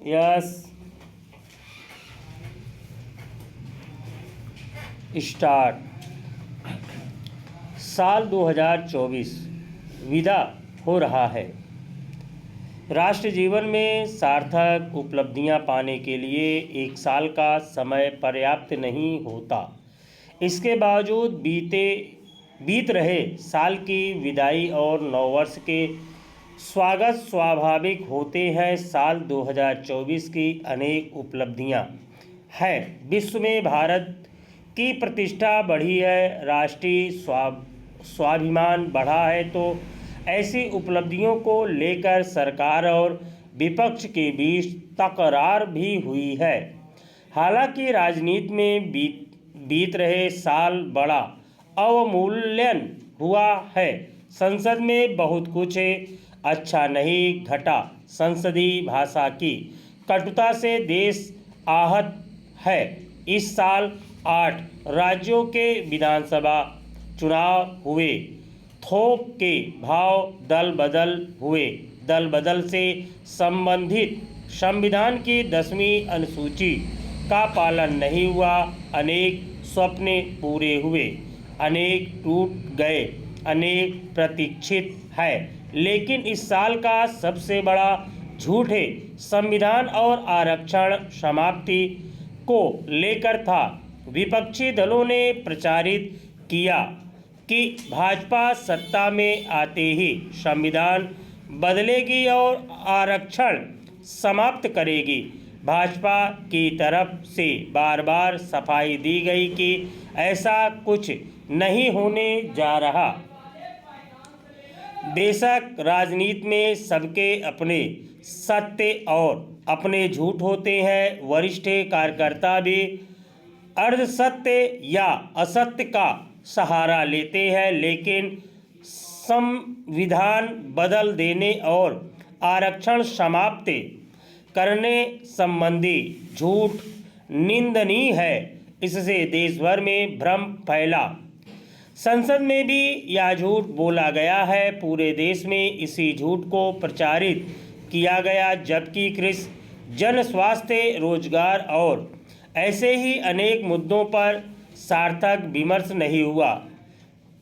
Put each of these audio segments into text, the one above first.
Yes start. साल 2024 विदा हो रहा है। राष्ट्र जीवन में सार्थक उपलब्धियां पाने के लिए एक साल का समय पर्याप्त नहीं होता। इसके बावजूद बीत रहे साल की विदाई और नववर्ष के स्वागत स्वाभाविक होते हैं। साल 2024 की अनेक उपलब्धियां हैं। विश्व में भारत की प्रतिष्ठा बढ़ी है, राष्ट्रीय स्वाभिमान बढ़ा है, तो ऐसी उपलब्धियों को लेकर सरकार और विपक्ष के बीच तकरार भी हुई है। हालांकि राजनीति में बीत रहे साल बड़ा अवमूल्यन हुआ है। संसद में बहुत कुछ अच्छा नहीं घटा। संसदीय भाषा की कटुता से देश आहत है। इस साल 8 राज्यों के विधानसभा चुनाव हुए। थोक के भाव दल बदल से संबंधित संविधान की 10वीं अनुसूची का पालन नहीं हुआ। अनेक सपने पूरे हुए, अनेक टूट गए, अनेक प्रतीक्षित है। लेकिन इस साल का सबसे बड़ा झूठ है संविधान और आरक्षण समाप्ति को लेकर था। विपक्षी दलों ने प्रचारित किया कि भाजपा सत्ता में आते ही संविधान बदलेगी और आरक्षण समाप्त करेगी। भाजपा की तरफ से बार बार सफाई दी गई कि ऐसा कुछ नहीं होने जा रहा। बेशक राजनीति में सबके अपने सत्य और अपने झूठ होते हैं। वरिष्ठ कार्यकर्ता भी अर्धसत्य या असत्य का सहारा लेते हैं, लेकिन संविधान बदल देने और आरक्षण समाप्त करने संबंधी झूठ निंदनीय है। इससे देश भर में भ्रम फैला। संसद में भी यह झूठ बोला गया है। पूरे देश में इसी झूठ को प्रचारित किया गया, जबकि कृषि, जन स्वास्थ्य, रोजगार और ऐसे ही अनेक मुद्दों पर सार्थक विमर्श नहीं हुआ।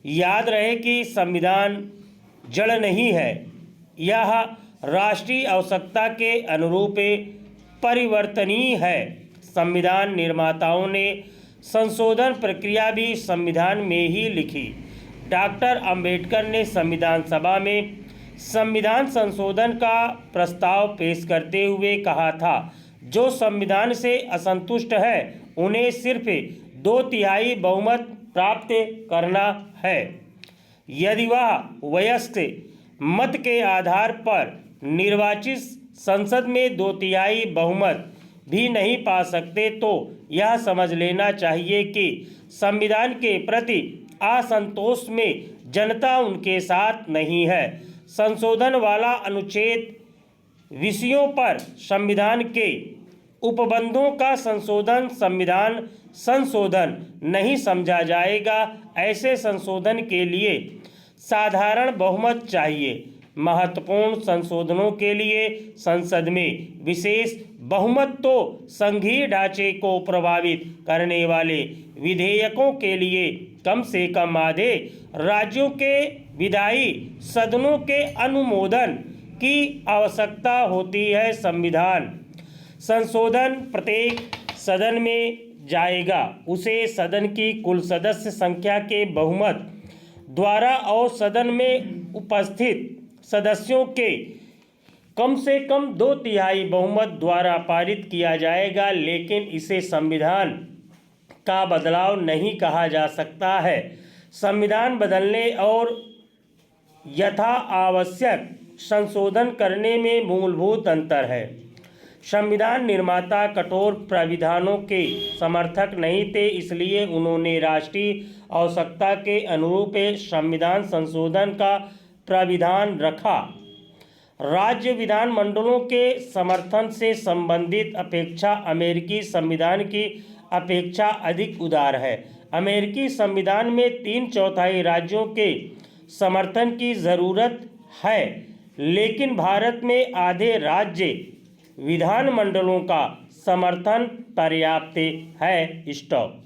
याद रहे कि संविधान जड़ नहीं है, यह राष्ट्रीय आवश्यकता के अनुरूप परिवर्तनीय है। संविधान निर्माताओं ने संशोधन प्रक्रिया भी संविधान में ही लिखी। डॉक्टर अंबेडकर ने संविधान सभा में संविधान संशोधन का प्रस्ताव पेश करते हुए कहा था, जो संविधान से असंतुष्ट है उन्हें सिर्फ 2/3 बहुमत प्राप्त करना है। यदि वह वयस्क मत के आधार पर निर्वाचित संसद में 2/3 बहुमत भी नहीं पा सकते, तो यह समझ लेना चाहिए कि संविधान के प्रति असंतोष में जनता उनके साथ नहीं है। संशोधन वाला अनुच्छेद विषयों पर संविधान के उपबंधों का संविधान संशोधन नहीं समझा जाएगा। ऐसे संशोधन के लिए साधारण बहुमत चाहिए। महत्वपूर्ण संशोधनों के लिए संसद में विशेष बहुमत तो संघीय ढांचे को प्रभावित करने वाले विधेयकों के लिए कम से कम आधे राज्यों के विधायी सदनों के अनुमोदन की आवश्यकता होती है। संविधान संशोधन प्रत्येक सदन में जाएगा, उसे सदन की कुल सदस्य संख्या के बहुमत द्वारा और सदन में उपस्थित सदस्यों के कम से कम 2/3 बहुमत द्वारा पारित किया जाएगा। लेकिन इसे संविधान का बदलाव नहीं कहा जा सकता है। संविधान बदलने और यथा आवश्यक संशोधन करने में मूलभूत अंतर है। संविधान निर्माता कठोर प्राविधानों के समर्थक नहीं थे, इसलिए उन्होंने राष्ट्रीय आवश्यकता के अनुरूप संविधान संशोधन का प्राविधान रखा। राज्य विधानमंडलों के समर्थन से संबंधित अपेक्षा अमेरिकी संविधान की अपेक्षा अधिक उदार है। अमेरिकी संविधान में 3/4 राज्यों के समर्थन की ज़रूरत है, लेकिन भारत में आधे राज्य विधानमंडलों का समर्थन पर्याप्त है। स्टॉप।